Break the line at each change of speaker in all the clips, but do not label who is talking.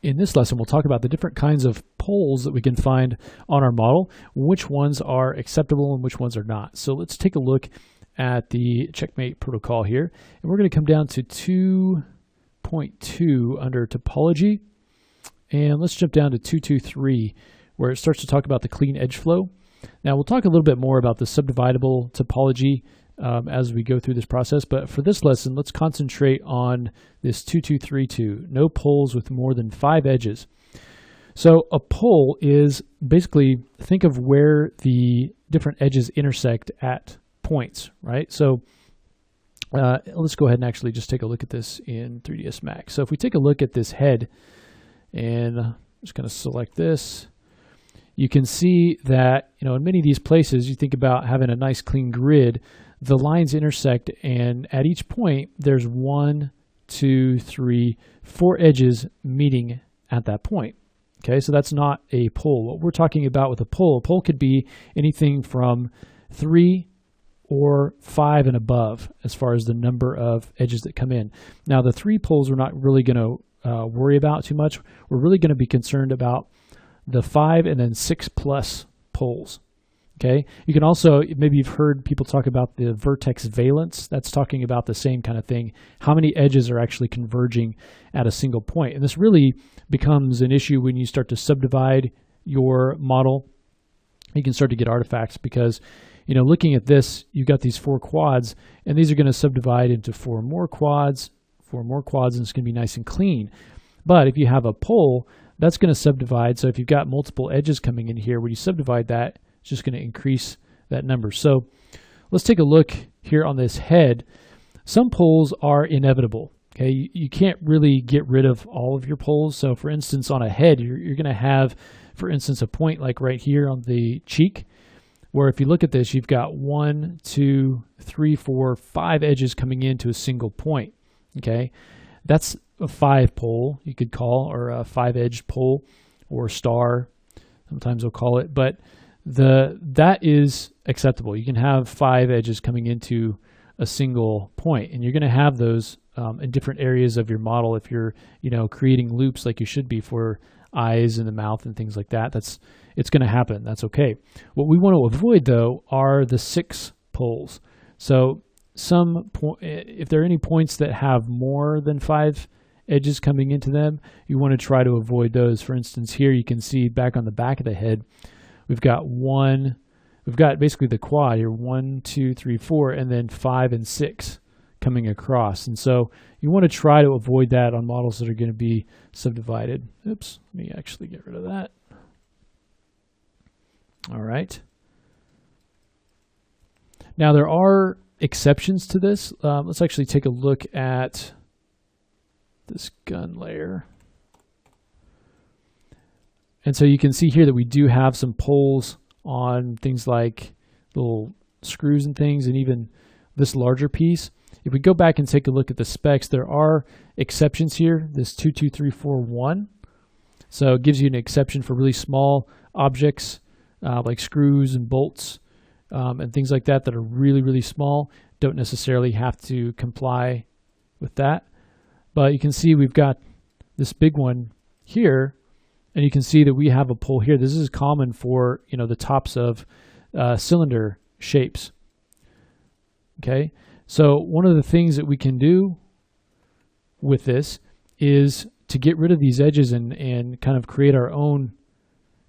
In this lesson, we'll talk about the different kinds of poles that we can find on our model, which ones are acceptable and which ones are not. So let's take a look at the checkmate protocol here. And we're going to come down to 2.2 under topology. And let's jump down to 2.2.3, where it starts to talk about the clean edge flow. Now, we'll talk a little bit more about the subdividable topology as we go through this process. But for this lesson, let's concentrate on this 2.2.3.2, no poles with more than 5 edges. So a pole is basically, think of where the different edges intersect at points, right? So let's go ahead and actually just take a look at this in 3ds Max. So if we take a look at this head, and I'm just going to select this, you can see that, in many of these places, you think about having a nice clean grid, the lines intersect, and at each point, there's 1, 2, 3, 4 edges meeting at that point. Okay, so that's not a pole. What we're talking about with a pole could be anything from 3 or 5 and above as far as the number of edges that come in. Now, the 3 poles we're not really going to worry about too much. We're really going to be concerned about the 5 and then 6 plus poles. Okay, you can also, maybe you've heard people talk about the vertex valence. That's talking about the same kind of thing. How many edges are actually converging at a single point? And this really becomes an issue when you start to subdivide your model. You can start to get artifacts because, looking at this, you've got these 4 quads, and these are going to subdivide into 4 more quads, and it's going to be nice and clean. But if you have a pole, that's going to subdivide. So if you've got multiple edges coming in here, when you subdivide that, it's just going to increase that number. So let's take a look here on this head. Some poles are inevitable. Okay, you can't really get rid of all of your poles. So for instance, on a head, you're going to have, for instance, a point like right here on the cheek, where if you look at this, you've got 1, 2, 3, 4, 5 edges coming into a single point. Okay, that's a 5 pole, you could call, or a 5-edged pole, or star, sometimes we'll call it. But that is acceptable. You can have 5 edges coming into a single point, and you're going to have those in different areas of your model if you're, creating loops like you should be for eyes and the mouth and things like that. It's going to happen. That's okay. What we want to avoid, though, are the 6 poles. So if there are any points that have more than 5 edges coming into them, you want to try to avoid those. For instance, here you can see back on the back of the head, we've got basically the quad here, 1, 2, 3, 4, and then 5 and 6 coming across. And so you want to try to avoid that on models that are going to be subdivided. Oops, let me actually get rid of that. All right. Now there are exceptions to this. Let's actually take a look at this gun layer. And so you can see here that we do have some poles on things like little screws and things, and even this larger piece. If we go back and take a look at the specs, there are exceptions here, this 22341. So it gives you an exception for really small objects like screws and bolts and things like that are really, really small. Don't necessarily have to comply with that. But you can see we've got this big one here, and you can see that we have a pole here. This is common for, the tops of cylinder shapes. Okay, so one of the things that we can do with this is to get rid of these edges and kind of create our own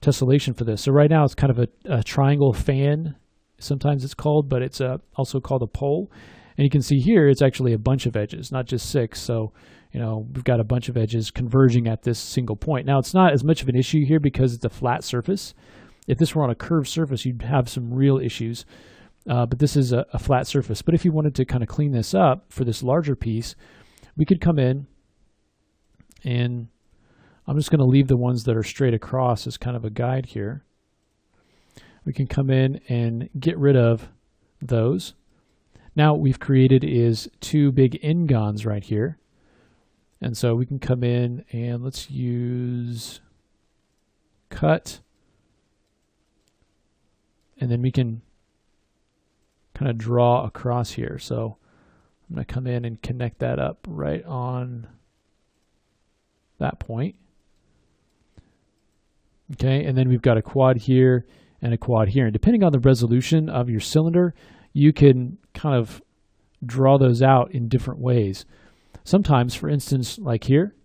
tessellation for this. So right now it's kind of a triangle fan, sometimes it's called, but it's also called a pole. And you can see here it's actually a bunch of edges, not just 6. So, we've got a bunch of edges converging at this single point. Now, it's not as much of an issue here because it's a flat surface. If this were on a curved surface, you'd have some real issues. But this is a flat surface. But if you wanted to kind of clean this up for this larger piece, we could come in, and I'm just going to leave the ones that are straight across as kind of a guide here. We can come in and get rid of those. Now what we've created is 2 big n-gons right here. And so we can come in and let's use cut. And then we can kind of draw across here. So I'm going to come in and connect that up right on that point. Okay, and then we've got a quad here and a quad here. And depending on the resolution of your cylinder, you can kind of draw those out in different ways. Sometimes, for instance, like here,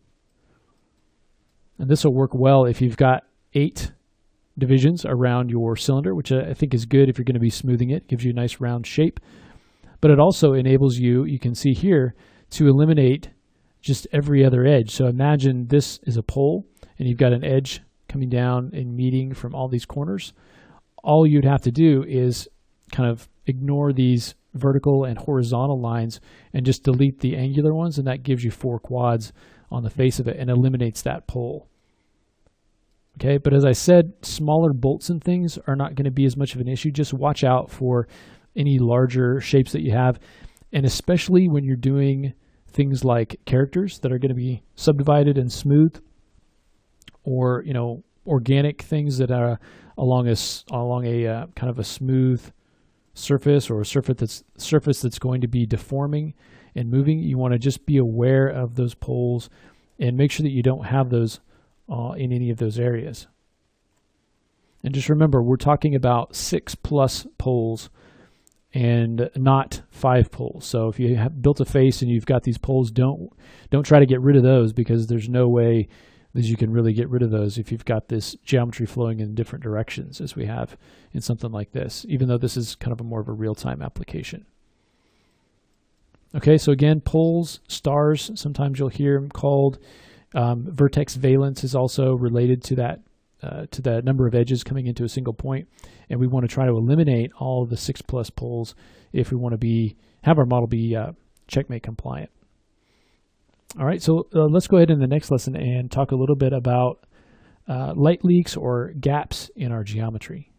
and this will work well if you've got 8 divisions around your cylinder, which I think is good if you're going to be smoothing it. It gives you a nice round shape. But it also enables you, you can see here, to eliminate just every other edge. So imagine this is a pole, and you've got an edge coming down and meeting from all these corners. All you'd have to do is kind of ignore these vertical and horizontal lines and just delete the angular ones, and that gives you 4 quads on the face of it and eliminates that pole. Okay, but as I said, smaller bolts and things are not going to be as much of an issue. Just watch out for any larger shapes that you have, and especially when you're doing things like characters that are going to be subdivided and smooth, or organic things that are along a kind of a smooth surface, or a surface that's going to be deforming and moving. You want to just be aware of those poles and make sure that you don't have those in any of those areas. And just remember, we're talking about 6+ poles and not 5 poles. So if you have built a face and you've got these poles, don't try to get rid of those, because there's no way that you can really get rid of those if you've got this geometry flowing in different directions as we have in something like this, even though this is kind of more of a real-time application. Okay, so again, poles, stars, sometimes you'll hear them called. Vertex valence is also related to that, to the number of edges coming into a single point, and we want to try to eliminate all of the 6+ poles if we want to have our model be checkmate compliant. All right, so let's go ahead in the next lesson and talk a little bit about light leaks or gaps in our geometry.